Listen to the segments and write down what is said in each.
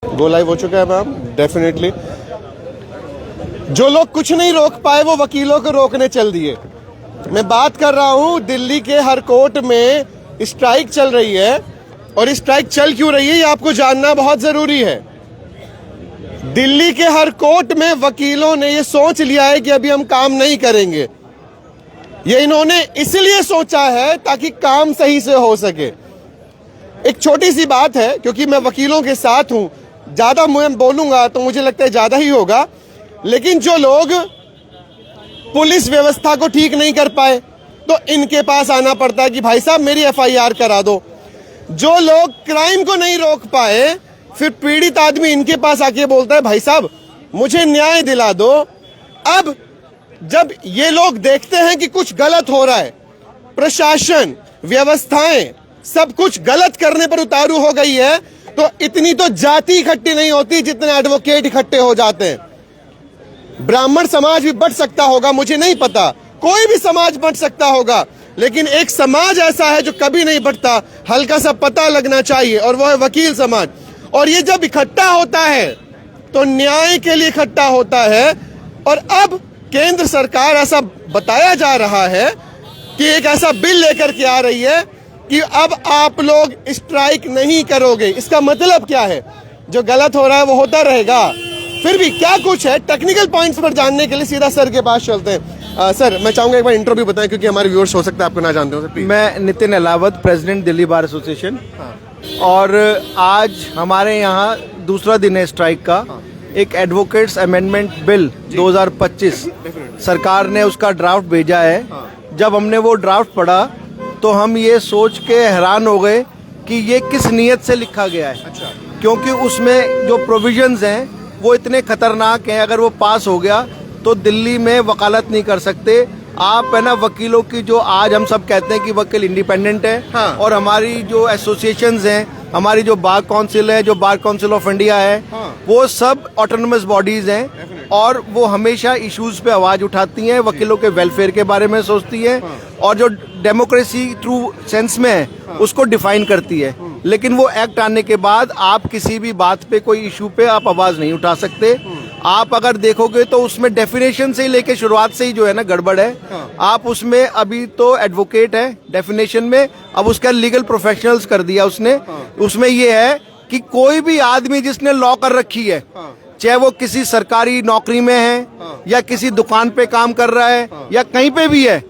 Go live हो चुका है मैम, डेफिनेटली। जो लोग कुछ नहीं रोक पाए वो वकीलों को रोकने चल दिए। मैं बात कर रहा हूं, दिल्ली के हर कोर्ट में स्ट्राइक चल रही है, और स्ट्राइक चल क्यों रही है ये आपको जानना बहुत जरूरी है। दिल्ली के हर कोर्ट में वकीलों ने ये सोच लिया है कि अभी हम काम नहीं करेंगे। ये इन्होंने इसलिए सोचा है ताकि काम सही से हो सके। एक छोटी सी बात है, क्योंकि मैं वकीलों के साथ हूं, ज्यादा मैं बोलूंगा तो मुझे लगता है ज्यादा ही होगा, लेकिन जो लोग पुलिस व्यवस्था को ठीक नहीं कर पाए तो इनके पास आना पड़ता है कि भाई साहब मेरी एफआईआर करा दो। जो लोग क्राइम को नहीं रोक पाए, फिर पीड़ित आदमी इनके पास आके बोलता है भाई साहब मुझे न्याय दिला दो। अब जब ये लोग देखते हैं कि कुछ गलत हो रहा है, प्रशासन, व्यवस्थाएं सब कुछ गलत करने पर उतारू हो गई है, तो इतनी तो जाति इकट्ठी नहीं होती जितने एडवोकेट इकट्ठे हो जाते हैं। ब्राह्मण समाज भी बढ़ सकता होगा, मुझे नहीं पता, कोई भी समाज बढ़ सकता होगा, लेकिन एक समाज ऐसा है जो कभी नहीं बढ़ता, हल्का सा पता लगना चाहिए, और वो है वकील समाज। और ये जब इकट्ठा होता है तो न्याय के लिए इकट्ठा होता है। और अब केंद्र सरकार, ऐसा बताया जा रहा है कि एक ऐसा बिल लेकर के आ रही है कि अब आप लोग स्ट्राइक नहीं करोगे। इसका मतलब क्या है? जो गलत हो रहा है वो होता रहेगा। फिर भी क्या कुछ है, टेक्निकल पॉइंट्स पर जानने के लिए सीधा सर के पास चलते हैं। सर मैं चाहूंगा एक बार इंट्रो भी बताएं, क्योंकि हमारे व्यूअर्स हो सकता है आपको ना जानते हो। सर मैं Nitin Ahlawat, president Delhi bar association. और आज हमारे यहाँ दूसरा दिन है स्ट्राइक का। एक एडवोकेट्स अमेंडमेंट बिल 2025 सरकार ने उसका ड्राफ्ट भेजा है। जब हमने वो ड्राफ्ट पढ़ा तो हम ये सोच के हैरान हो गए कि ये किस नीयत से लिखा गया है। क्योंकि उसमें जो प्रोविजंस हैं वो इतने खतरनाक हैं। अगर वो पास हो गया तो दिल्ली में वकालत नहीं कर सकते आप, है ना। वकीलों की जो आज हम सब कहते हैं कि वकील इंडिपेंडेंट है। हाँ। और हमारी जो एसोसिएशंस हैं, हमारी जो बार काउंसिल है, जो बार काउंसिल ऑफ इंडिया है, हाँ। वो सब ऑटोनमस बॉडीज हैं और वो हमेशा इश्यूज पे आवाज उठाती हैं, वकीलों के वेलफेयर के बारे में सोचती हैं। हाँ। और जो डेमोक्रेसी ट्रू सेंस में है उसको डिफाइन करती है। लेकिन वो एक्ट आने के बाद आप किसी भी बात पे, कोई इशू पे आप आवाज नहीं उठा सकते। आप अगर देखोगे तो उसमें डेफिनेशन से ही लेके शुरुआत से ही जो है ना गड़बड़ है। आप उसमें अभी तो एडवोकेट है डेफिनेशन में, अब उसका लीगल प्रोफेशनल्स कर दिया उसने। उसमें ये है कि कोई भी आदमी जिसने लॉ कर रखी है, चाहे वो किसी सरकारी नौकरी में है या किसी दुकान पे काम कर रहा है या कहीं पे भी है,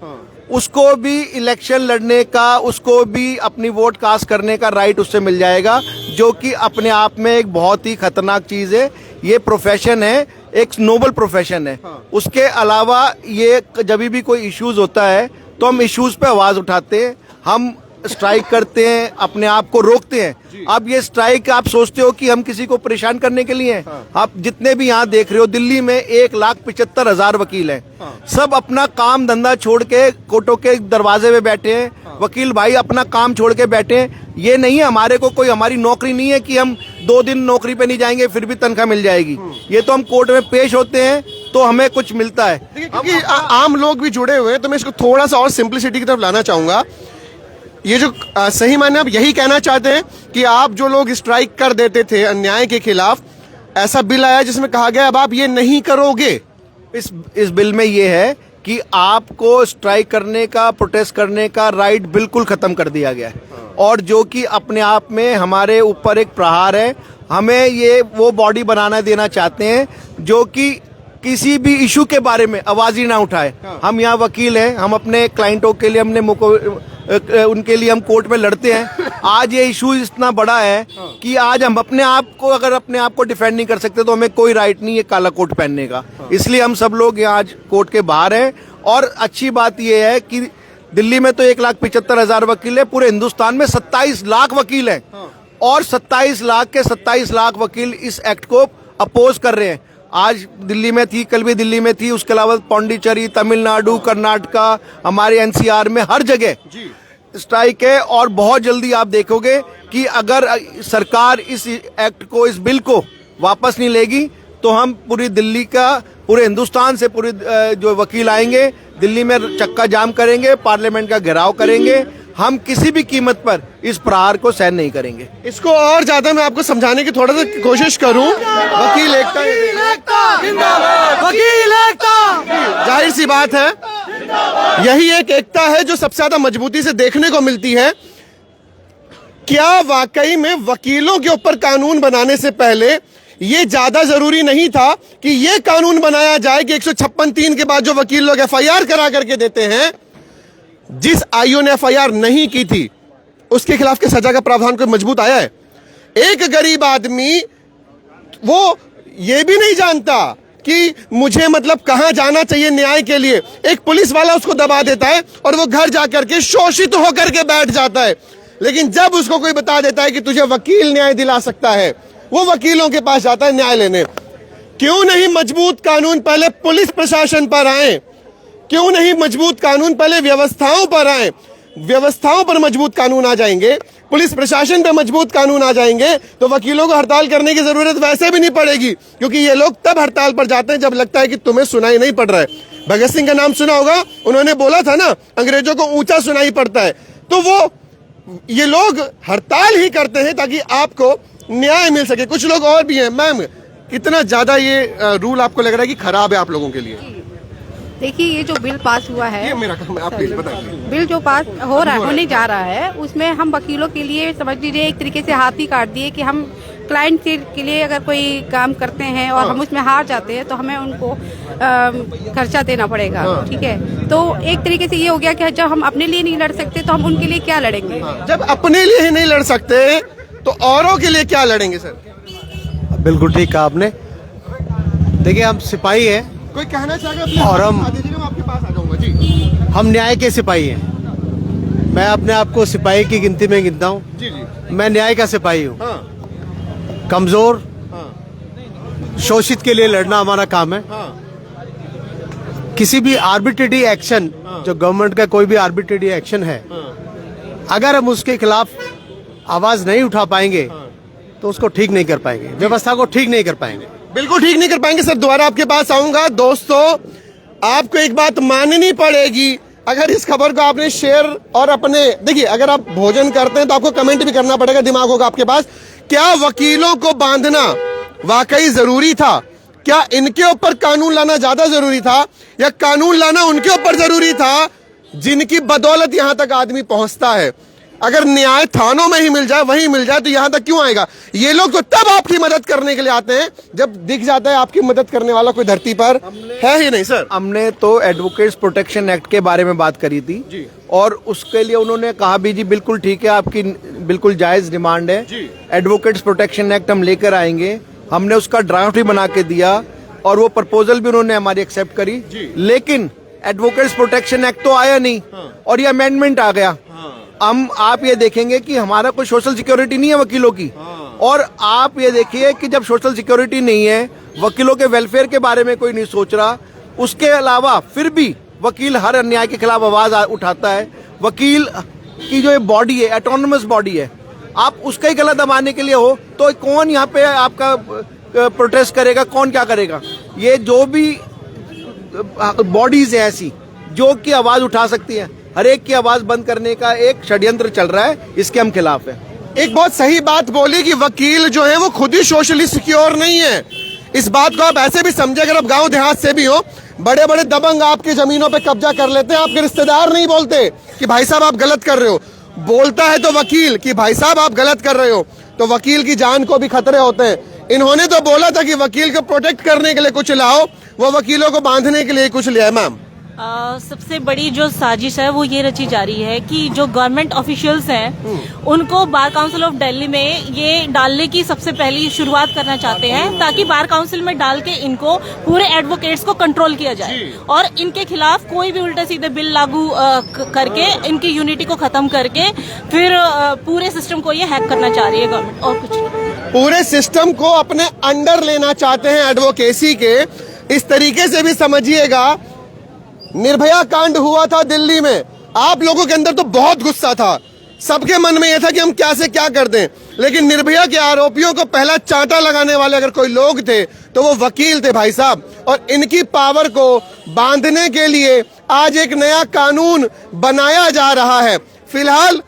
उसको भी इलेक्शन लड़ने का, उसको भी अपनी वोट कास्ट करने का राइट उससे मिल जाएगा, जो कि अपने आप में एक बहुत ही खतरनाक चीज है। ये प्रोफेशन है, एक नोबल प्रोफेशन है। उसके अलावा ये जब भी कोई इश्यूज होता है तो हम इश्यूज पे आवाज उठाते हैं, हम स्ट्राइक करते हैं, अपने आप को रोकते हैं। अब ये स्ट्राइक आप सोचते हो कि हम किसी को परेशान करने के लिए हैं। आप जितने भी यहाँ देख रहे हो, दिल्ली में 1,75,000 वकील हैं। सब अपना काम धंधा छोड़ के कोर्टों के दरवाजे पे बैठे हैं। वकील भाई अपना काम छोड़ के बैठे हैं। ये नहीं है हमारे को कोई, हमारी नौकरी नहीं है कि हम 2 दिन नौकरी पे नहीं जाएंगे फिर भी तनख्वाह मिल जाएगी। ये तो हम कोर्ट में पेश होते हैं तो हमें कुछ मिलता है। क्योंकि आम लोग भी जुड़े हुए हैं, तो मैं इसको थोड़ा सा और सिंप्लिसिटी की तरफ लाना चाहूंगा। ये जो सही माने आप यही कहना चाहते हैं कि आप जो लोग स्ट्राइक कर देते थे अन्याय के खिलाफ, ऐसा बिल आया जिसमें कहा गया अब आप ये नहीं करोगे। इस बिल में ये है कि आपको स्ट्राइक करने का, प्रोटेस्ट करने का राइट बिल्कुल खत्म कर दिया गया है। और जो कि अपने आप में हमारे ऊपर एक प्रहार है। हमें ये वो बॉडी बनाना देना चाहते हैं जो कि किसी भी इशू के बारे में आवाज ही ना उठाए। हम यहाँ वकील हैं, हम अपने क्लाइंटों के लिए, उनके लिए हम कोर्ट में लड़ते हैं। आज ये इशू इतना बड़ा है कि आज हम अपने आप को, अगर अपने आप को डिफेंड नहीं कर सकते तो हमें कोई राइट नहीं है काला कोट पहनने का। इसलिए हम सब लोग यहाँ आज कोर्ट के बाहर हैं। और अच्छी बात ये है कि दिल्ली में तो 1,75,000 वकील है, पूरे हिंदुस्तान में 27 लाख वकील हैं। और 27 लाख के 27 लाख वकील इस एक्ट को अपोज कर रहे हैं। आज दिल्ली में थी, कल भी दिल्ली में थी, उसके अलावा पौंडीचेरी, तमिलनाडु, कर्नाटका, हमारे एनसीआर में हर जगह स्ट्राइक है। और बहुत जल्दी आप देखोगे कि अगर सरकार इस एक्ट को, इस बिल को वापस नहीं लेगी तो हम पूरी दिल्ली का, पूरे हिंदुस्तान से पूरे जो वकील आएंगे, दिल्ली में चक्का जाम करेंगे, पार्लियामेंट का घेराव करेंगे। हम किसी भी कीमत पर इस प्रहार को सहन नहीं करेंगे। इसको और ज्यादा मैं आपको समझाने की थोड़ा सा कोशिश करूं। वकील एकता, वकील एकता, जाहिर सी बात है यही एक एकता है जो सबसे ज्यादा मजबूती से देखने को मिलती है। क्या वाकई में वकीलों के ऊपर कानून बनाने से पहले ये ज्यादा जरूरी नहीं था कि ये कानून बनाया जाए कि 156(3) के बाद जो वकील लोग FIR करा करके देते हैं, जिस आईओ ने FIR नहीं की थी उसके खिलाफ के सजा का प्रावधान कोई मजबूत आया है? एक गरीब आदमी वो ये भी नहीं जानता कि मुझे मतलब कहां जाना चाहिए न्याय के लिए, एक पुलिस वाला उसको दबा देता है और वो घर जाकर के शोषित होकर के बैठ जाता है। लेकिन जब उसको कोई बता देता है कि तुझे वकील न्याय दिला सकता है, वो वकीलों के पास जाता है न्याय लेने। क्यों नहीं मजबूत कानून पहले पुलिस प्रशासन पर आए? क्यों नहीं मजबूत कानून पहले व्यवस्थाओं पर आए? व्यवस्थाओं पर मजबूत कानून आ जाएंगे, पुलिस प्रशासन पर मजबूत कानून आ जाएंगे तो वकीलों को हड़ताल करने की जरूरत वैसे भी नहीं पड़ेगी, क्योंकि ये लोग तब हड़ताल पर जाते हैं जब लगता है कि तुम्हें सुनाई नहीं पड़ रहा है। भगत सिंह का नाम सुना होगा, उन्होंने बोला था ना अंग्रेजों को ऊंचा सुनाई पड़ता है, तो वो ये लोग हड़ताल ही करते हैं ताकि आपको न्याय मिल सके। कुछ लोग और भी हैं। मैम, कितना ज्यादा ये रूल आपको लग रहा है कि खराब है आप लोगों के लिए? देखिए, ये जो बिल पास हुआ है, ये मेरा काम है, आप प्लीज बताइए। बिल जो पास होने जा रहा है उसमें हम वकीलों के लिए समझ लीजिए एक तरीके से हाथ ही काट दिए कि हम क्लाइंट के लिए अगर कोई काम करते हैं और हम उसमें हार जाते हैं तो हमें उनको खर्चा देना पड़ेगा। ठीक है, तो एक तरीके से ये हो गया कि जब हम अपने लिए नहीं लड़ सकते तो हम उनके लिए क्या लड़ेंगे? जब अपने लिए ही नहीं लड़ सकते तो औरों के लिए क्या लड़ेंगे? सर बिल्कुल ठीक कहा आपने। देखिए, हम सिपाही हैं कोई कहना चाहेगा और हम आपके पास आ जाऊंगा जी। हम न्याय के सिपाही हैं। मैं अपने आप को सिपाही की गिनती में गिनता हूँ। जी जी। मैं न्याय का सिपाही हूँ। हाँ। कमजोर हाँ। शोषित के लिए लड़ना हमारा काम है। हाँ। किसी भी आर्बिट्रेरी एक्शन, जो गवर्नमेंट का कोई भी आर्बिट्रेरी एक्शन है, अगर हम उसके खिलाफ आवाज नहीं उठा पाएंगे तो उसको ठीक नहीं कर पाएंगे, व्यवस्था को ठीक नहीं कर पाएंगे। बिल्कुल ठीक नहीं कर पाएंगे। सर दोबारा आपके पास आऊंगा। दोस्तों, आपको एक बात माननी पड़ेगी, अगर इस खबर को आपने शेयर और अपने, देखिए अगर आप भोजन करते हैं तो आपको कमेंट भी करना पड़ेगा, दिमाग होगा आपके पास। क्या वकीलों को बांधना वाकई जरूरी था? क्या इनके ऊपर कानून लाना ज्यादा जरूरी था या कानून लाना उनके ऊपर जरूरी था जिनकी बदौलत यहां तक आदमी पहुंचता है? अगर न्याय थानों में ही मिल जाए, वहीं मिल जाए, तो यहां तक क्यों आएगा? ये लोग तो तब आपकी मदद करने के लिए आते हैं जब दिख जाता है आपकी मदद करने वाला कोई धरती पर है ही नहीं। सर, हमने तो एडवोकेट्स प्रोटेक्शन एक्ट के बारे में बात करी थी जी। और उसके लिए उन्होंने कहा भी जी बिल्कुल ठीक है, आपकी बिल्कुल जायज डिमांड है जी। एडवोकेट्स प्रोटेक्शन एक्ट हम लेकर आएंगे। हमने उसका ड्राफ्ट भी बना के दिया और वो प्रपोजल भी उन्होंने हमारी एक्सेप्ट करी, लेकिन एडवोकेट्स प्रोटेक्शन एक्ट तो आया नहीं और ये अमेंडमेंट आ गया। आप ये देखेंगे कि हमारा कोई सोशल सिक्योरिटी नहीं है वकीलों की, और आप ये देखिए कि जब सोशल सिक्योरिटी नहीं है, वकीलों के वेलफेयर के बारे में कोई नहीं सोच रहा, उसके अलावा फिर भी वकील हर अन्याय के खिलाफ आवाज उठाता है। वकील की जो बॉडी है, ऑटोनोमस बॉडी है, आप उसका ही गला दबाने के लिए हो तो कौन यहाँ पे आपका प्रोटेस्ट करेगा? कौन क्या करेगा? ये जो भी बॉडीज है ऐसी जो की आवाज उठा सकती है, हर एक की आवाज बंद करने का एक षड्यंत्र चल रहा है, इसके हम खिलाफ है। एक बहुत सही बात बोली कि वकील जो है वो खुद ही सोशली सिक्योर नहीं है। इस बात को आप ऐसे भी समझे, अगर आप गांव देहात से भी हो, बड़े बड़े दबंग आपकी जमीनों पे कब्जा कर लेते हैं, आपके रिश्तेदार नहीं बोलते कि भाई साहब आप गलत कर रहे हो, बोलता है तो वकील कि भाई साहब आप गलत कर रहे हो, तो वकील की जान को भी खतरे होते हैं। इन्होंने तो बोला था कि वकील को प्रोटेक्ट करने के लिए कुछ लाओ, वो वकीलों को बांधने के लिए कुछ लिया है। मैम, सबसे बड़ी जो साजिश है वो ये रची जा रही है कि जो गवर्नमेंट ऑफिशियल्स हैं उनको बार काउंसिल ऑफ दिल्ली में ये डालने की सबसे पहली शुरुआत करना चाहते हैं, ताकि बार काउंसिल में डाल के इनको पूरे एडवोकेट्स को कंट्रोल किया जाए और इनके खिलाफ कोई भी उल्टे सीधे बिल लागू करके इनकी यूनिटी को खत्म करके फिर पूरे सिस्टम को ये हैक करना चाह रही है गवर्नमेंट, और कुछ नहीं। पूरे सिस्टम को अपने अंडर लेना चाहते हैं एडवोकेसी के। इस तरीके से भी समझिएगा, निर्भया कांड हुआ था दिल्ली में, आप लोगों के अंदर तो बहुत गुस्सा था, सबके मन में यह था कि हम क्या से क्या कर दें, लेकिन निर्भया के आरोपियों को पहला चांटा लगाने वाले अगर कोई लोग थे तो वो वकील थे भाई साहब। और इनकी पावर को बांधने के लिए आज एक नया कानून बनाया जा रहा है। फिलहाल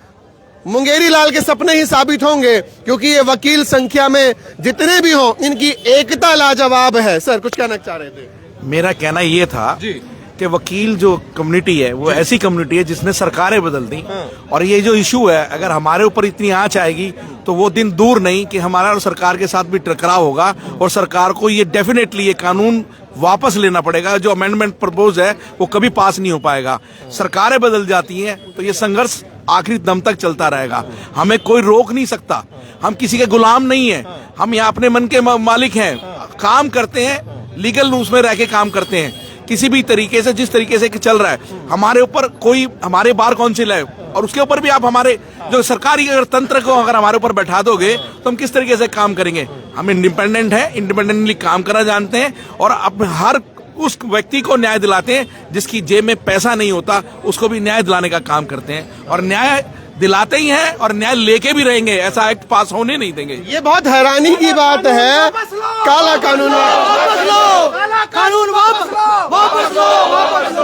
मुंगेरी लाल के सपने ही साबित होंगे, क्योंकि ये वकील संख्या में जितने भी हों, इनकी एकता लाजवाब है। सर कुछ कहना चाह रहे थे? मेरा कहना ये था जी। कि वकील जो कम्युनिटी है वो ऐसी कम्युनिटी है जिसने सरकारें बदल दी। और ये जो इशू है, अगर हमारे ऊपर इतनी आंच आएगी तो वो दिन दूर नहीं कि हमारा और सरकार के साथ भी टकराव होगा, और सरकार को ये डेफिनेटली ये कानून वापस लेना पड़ेगा। जो अमेंडमेंट प्रपोज है वो कभी पास नहीं हो पाएगा। सरकारें बदल जाती हैं तो ये संघर्ष आखिरी दम तक चलता रहेगा। हमें कोई रोक नहीं सकता, हम किसी के गुलाम नहीं है, हम यहाँ अपने मन के मालिक हैं, काम करते हैं, लीगल रूल्स में रह के काम करते हैं। किसी भी तरीके से, जिस तरीके से चल रहा है, हमारे ऊपर कोई, हमारे बार काउंसिल है और उसके ऊपर भी आप हमारे जो सरकारी अगर तंत्र को अगर हमारे ऊपर बैठा दोगे तो हम किस तरीके से काम करेंगे? हम इंडिपेंडेंट है, इंडिपेंडेंटली काम करना जानते हैं, और अब हर उस व्यक्ति को न्याय दिलाते हैं जिसकी जेब में पैसा नहीं होता, उसको भी न्याय दिलाने का काम करते हैं, और न्याय दिलाते ही हैं और न्याय लेके भी रहेंगे। ऐसा एक्ट पास होने नहीं देंगे। ये बहुत हैरानी की बात है। काला कानून वापस लो, काला कानून वापस लो, वापस लो, वापस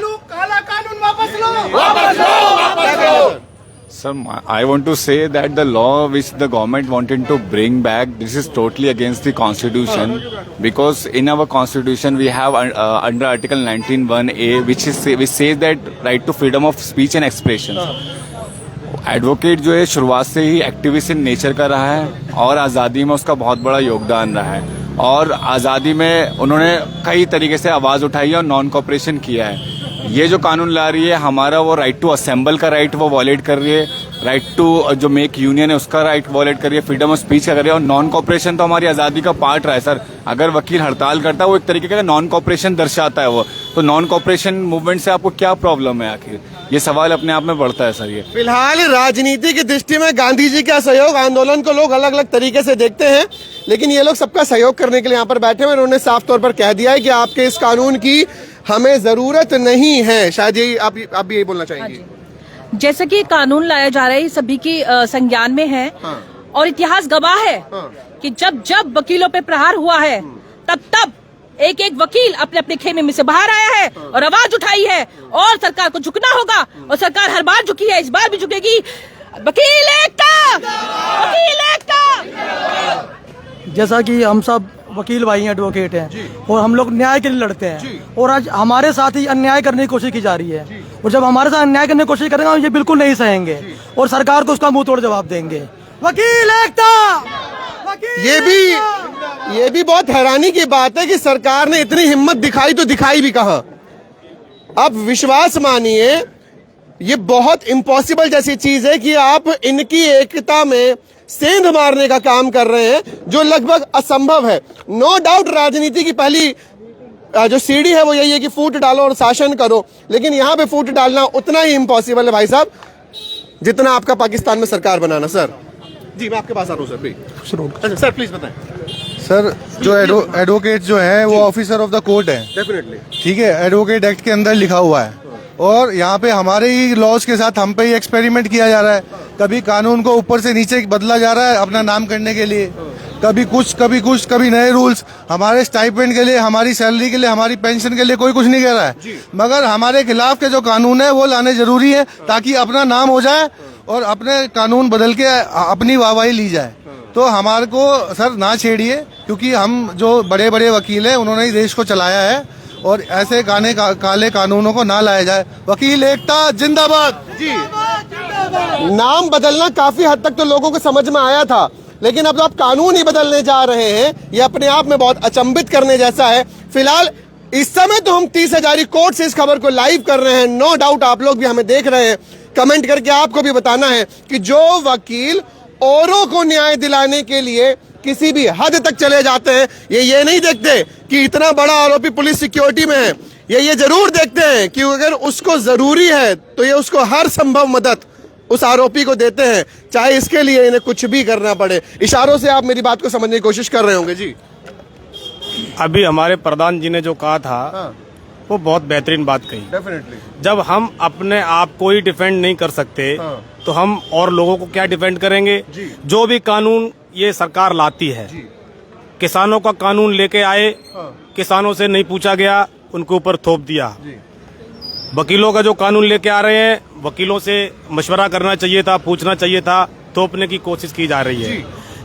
लो, काला कानून वापस लो, वापस लो, वापस लो। Sir, I want to say that the law which the government wanted to bring back, this is totally against the constitution, because in our constitution we have under Article 19(1)(a) which says that right to freedom of speech and expression. Advocate जो है शुरुआत से ही activist in nature का रहा है और आज़ादी में उसका बहुत बड़ा योगदान रहा है, और आज़ादी में उन्होंने कई तरीके से आवाज़ उठाई है और नॉन कॉपरेशन किया है। ये जो कानून ला रही है, हमारा वो राइट टू असेंबल का राइट वो वॉलेट कर रही है, राइट टू जो मेक यूनियन है उसका राइट वॉलेट कर रही है, फ्रीडम ऑफ स्पीच का कर रही है, और नॉन कॉपरेशन तो हमारी आज़ादी का पार्ट रहा है। सर, अगर वकील हड़ताल करता है वो एक तरीके का नॉन कॉपरेशन दर्शाता है वो, तो नॉन कॉपरेशन मूवमेंट से आपको क्या प्रॉब्लम है? आखिर ये सवाल अपने आप में बढ़ता है सर। ये फिलहाल राजनीति की दृष्टि में गांधी जी का सहयोग आंदोलन को लोग अलग अलग तरीके से देखते हैं, लेकिन ये लोग सबका सहयोग करने के लिए यहाँ पर बैठे हुए। उन्होंने साफ तौर पर कह दिया है कि आपके इस कानून की हमें जरूरत नहीं है। शायद यही आप भी यही बोलना चाहेंगे? जैसे कि कानून लाया जा रहा है सभी की संज्ञान में है, और इतिहास गवाह है कि जब जब वकीलों पे प्रहार हुआ है तब तब एक एक वकील अपने अपने खेमे में से बाहर आया है और आवाज उठाई है, और सरकार को झुकना होगा, और सरकार हर बार झुकी है, इस बार भी झुकेगी। वकील एकता, वकील एकता। जैसा कि हम सब वकील भाई हैं, एडवोकेट हैं, और हम लोग न्याय के लिए लड़ते हैं, और आज हमारे साथ ही अन्याय करने की कोशिश की जा रही है, और जब हमारे साथ अन्याय करने की कोशिश करेंगे हम ये बिल्कुल नहीं सहेंगे, और सरकार को उसका मुंह तोड़ जवाब देंगे। वकील एकता। ये भी बहुत हैरानी की बात है कि सरकार ने इतनी हिम्मत दिखाई तो दिखाई भी कहां। आप विश्वास मानिए, ये बहुत इम्पॉसिबल जैसी चीज है कि आप इनकी एकता में सेंध मारने का काम कर रहे हैं, जो लगभग असंभव है। नो डाउट राजनीति की पहली जो सीढ़ी है वो यही है कि फूट डालो और शासन करो, लेकिन यहाँ पे फूट डालना उतना ही इम्पॉसिबल है भाई साहब जितना आपका पाकिस्तान में सरकार बनाना। सर जी, मैं आपके पास आ रहा हूँ सर। सर प्लीज बताएं। सर, जो एडवोकेट जो है वो ऑफिसर ऑफ द कोर्ट है, डेफिनेटली ठीक है, एडवोकेट एक्ट के अंदर लिखा हुआ है, और यहाँ पे हमारे ही लॉज के साथ हम पे ही एक्सपेरिमेंट किया जा रहा है। कभी कानून को ऊपर से नीचे बदला जा रहा है अपना नाम करने के लिए, कभी कुछ कभी नए रूल्स। हमारे स्टाइपेंड के लिए, हमारी सैलरी के लिए, हमारी पेंशन के लिए कोई कुछ नहीं कह रहा है, मगर हमारे खिलाफ के जो कानून है वो लाने जरूरी है ताकि अपना नाम हो जाए और अपने कानून बदल के अपनी वाहवाही ली जाए। तो हमारे को सर ना छेड़िए, क्योंकि हम जो बड़े बड़े वकील हैं उन्होंने ही देश को चलाया है, और ऐसे काले कानूनों को ना लाया जाए। वकील एकता जिंदाबाद। जी, नाम बदलना काफी हद तक तो लोगों को समझ में आया था, लेकिन अब आप कानून ही बदलने जा रहे हैं, ये अपने आप में बहुत अचंभित करने जैसा है। फिलहाल इस समय तो हम 30 हजारी कोर्ट से इस खबर को लाइव कर रहे हैं। नो डाउट आप लोग भी हमें देख रहे हैं। कमेंट करके आपको भी बताना है कि जो वकील औरों को न्याय दिलाने के लिए किसी भी हद तक चले जाते हैं, ये नहीं देखते कि इतना बड़ा आरोपी पुलिस सिक्योरिटी में है, ये जरूर देखते हैं कि अगर उसको जरूरी है तो ये उसको हर संभव मदद उस आरोपी को देते हैं, चाहे इसके लिए इन्हें कुछ भी करना पड़े। इशारों से आप मेरी बात को समझने की कोशिश कर रहे होंगे। जी, अभी हमारे प्रधान जी ने जो कहा था वो बहुत बेहतरीन बात कही। डेफिनेटली जब हम अपने आप को ही डिफेंड नहीं कर सकते तो हम और लोगों को क्या डिफेंड करेंगे? जो भी कानून ये सरकार लाती है, किसानों का कानून लेके आए, किसानों से नहीं पूछा गया, उनके ऊपर थोप दिया। वकीलों का जो कानून लेके आ रहे हैं, वकीलों से मशवरा करना चाहिए था, पूछना चाहिए था, थोपने की कोशिश की जा रही है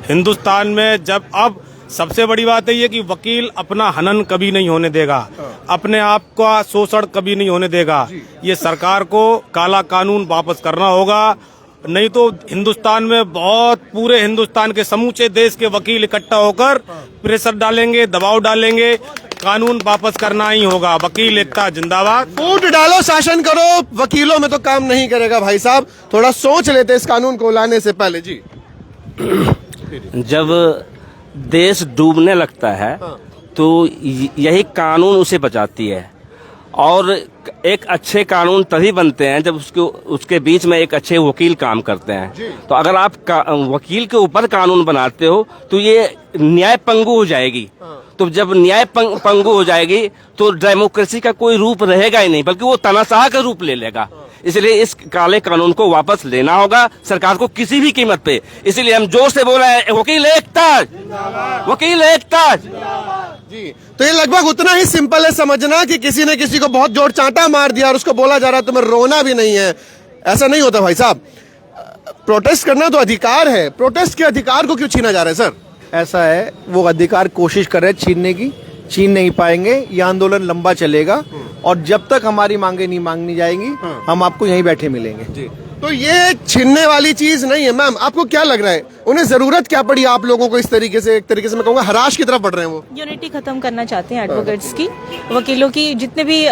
हिंदुस्तान में। जब अब सबसे बड़ी बात है ये कि वकील अपना हनन कभी नहीं होने देगा, अपने आप का शोषण कभी नहीं होने देगा। ये सरकार को काला कानून वापस करना होगा, नहीं तो हिंदुस्तान में बहुत पूरे हिंदुस्तान के समूचे देश के वकील इकट्ठा होकर प्रेशर डालेंगे, दबाव डालेंगे, कानून वापस करना ही होगा। वकील एकता जिंदाबाद। फूट डालो, शासन करो, वकीलों में तो काम नहीं करेगा भाई साहब। थोड़ा सोच लेते इस कानून को लाने से पहले जी। जब देश डूबने लगता है तो यही कानून उसे बचाती है, और एक अच्छे कानून तभी बनते हैं जब उसके बीच में एक अच्छे वकील काम करते हैं। तो अगर आप वकील के ऊपर कानून बनाते हो तो ये न्याय पंगु हो जाएगी। तो जब न्याय पंगु हो जाएगी तो डेमोक्रेसी का कोई रूप रहेगा ही नहीं, बल्कि वो तानाशाह का रूप ले लेगा। इसलिए इस काले कानून को वापस लेना होगा सरकार को किसी भी कीमत पे। इसलिए हम जोर से बोल रहे हैं, वकील एकता, वकील एकता जी। तो ये लगभग उतना ही सिंपल है समझना कि किसी ने किसी को बहुत जोर चांटा मार दिया और उसको बोला जा रहा है तुम्हें रोना भी नहीं है। ऐसा नहीं होता भाई साहब। प्रोटेस्ट करना तो अधिकार है, प्रोटेस्ट के अधिकार को क्यों छीना जा रहा है सर? ऐसा है, वो अधिकार कोशिश कर रहे हैं छीनने की, छीन नहीं पाएंगे। ये आंदोलन लंबा चलेगा और जब तक हमारी मांगे नहीं मांगनी जाएंगी हम आपको यहीं बैठे मिलेंगे जी। तो ये छीनने वाली चीज नहीं है। मैम आपको क्या लग रहा है, उन्हें जरूरत क्या पड़ी आप लोगों को इस तरीके से, एक तरीके से मैं कहूँगा हराश की तरफ बढ़ रहे हैं वो? यूनिटी खत्म करना चाहते हैं एडवोकेट्स की, वकीलों की। जितने भी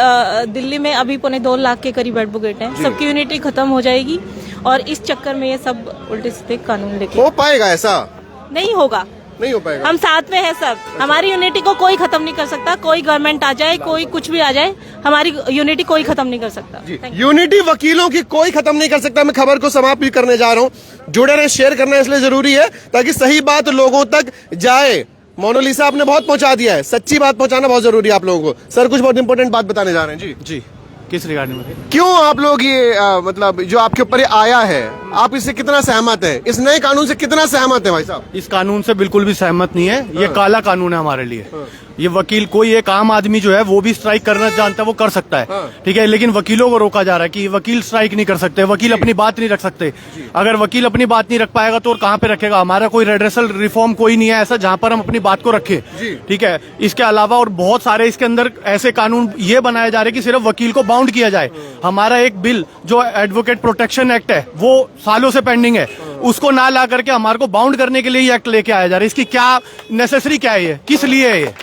दिल्ली में अभी 2.25 लाख के करीब एडवोकेट हैं, सबकी यूनिटी खत्म हो जाएगी और इस चक्कर में ये सब उल्टे सीधे कानून लेके हो पाएगा? ऐसा नहीं होगा, नहीं हो पाएगा। हम साथ में हैं सब। हमारी यूनिटी को कोई खत्म नहीं कर सकता। कोई गवर्नमेंट आ जाए, कोई कुछ भी आ जाए, हमारी यूनिटी कोई खत्म नहीं कर सकता। यूनिटी वकीलों की कोई खत्म नहीं कर सकता। मैं खबर को समाप्त भी करने जा रहा हूँ। जुड़े रहे, शेयर करना इसलिए जरूरी है ताकि सही बात लोगों तक जाए। मोनालिसा आपने बहुत पहुंचा दिया है, सच्ची बात पहुंचाना बहुत जरूरी है आप लोगों को। सर कुछ बहुत इंपॉर्टेंट बात बताने जा रहे हैं जी। किस रिगार्डिंग में? क्यों आप लोग ये मतलब जो आपके ऊपर आया है, आप इससे कितना सहमत है? इस नए कानून से कितना सहमत है भाई साहब? इस कानून से बिल्कुल भी सहमत नहीं है। ये काला कानून है हमारे लिए। ये वकील, कोई एक आम आदमी जो है वो भी स्ट्राइक करना जानता है, वो कर सकता है, ठीक है, लेकिन वकीलों को रोका जा रहा है कि वकील स्ट्राइक नहीं कर सकते, वकील अपनी बात नहीं रख सकते। अगर वकील अपनी बात नहीं रख पाएगा तो और कहाँ पे रखेगा? हमारा कोई रेड्रेसल रिफॉर्म कोई नहीं है ऐसा जहाँ पर हम अपनी बात को रखें, ठीक है। इसके अलावा और बहुत सारे इसके अंदर ऐसे कानून ये बनाए जा रहे हैं कि सिर्फ वकील को बाउंड किया जाए। हमारा एक बिल जो एडवोकेट प्रोटेक्शन एक्ट है वो सालों से पेंडिंग है, उसको ना ला करके हमारे को बाउंड करने के लिए ये एक्ट लेके आया जा रहा है। इसकी क्या नेसेसरी क्या है, ये किस लिए है ये?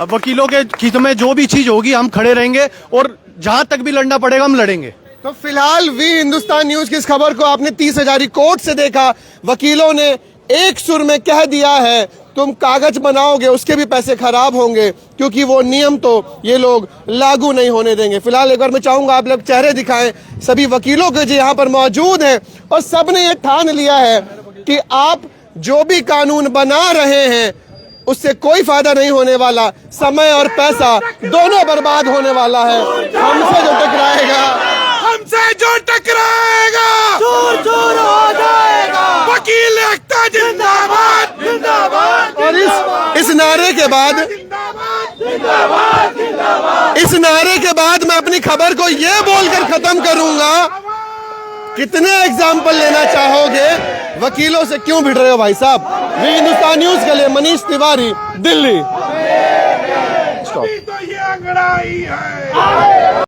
अब वकीलों के हित में जो भी चीज होगी हम खड़े रहेंगे और जहां तक भी लड़ना पड़ेगा हम लड़ेंगे। तो फिलहाल वी हिंदुस्तान न्यूज की इस खबर को आपने 30,000 कोर्ट से देखा। वकीलों ने एक सुर में कह दिया है तुम कागज बनाओगे उसके भी पैसे खराब होंगे, क्योंकि वो नियम तो ये लोग लागू नहीं होने देंगे। फिलहाल एक बार मैं चाहूंगा आप लोग चेहरे दिखाएं सभी वकीलों के जो यहाँ पर मौजूद हैं, और सबने ये ठान लिया है कि आप जो भी कानून बना रहे हैं उससे कोई फायदा नहीं होने वाला, समय और पैसा दोनों बर्बाद होने वाला है। हमसे जो टकराएगा चूर चूर हो जाएगा। वकील एकता जिंदाबाद जिंदाबाद। और इस नारे के बाद मैं अपनी खबर को ये बोलकर खत्म करूंगा, कितने एग्जाम्पल लेना चाहोगे? वकीलों से क्यों भिड़ रहे हो भाई साहब? वी हिंदुस्तान न्यूज के लिए मनीष तिवारी, दिल्ली।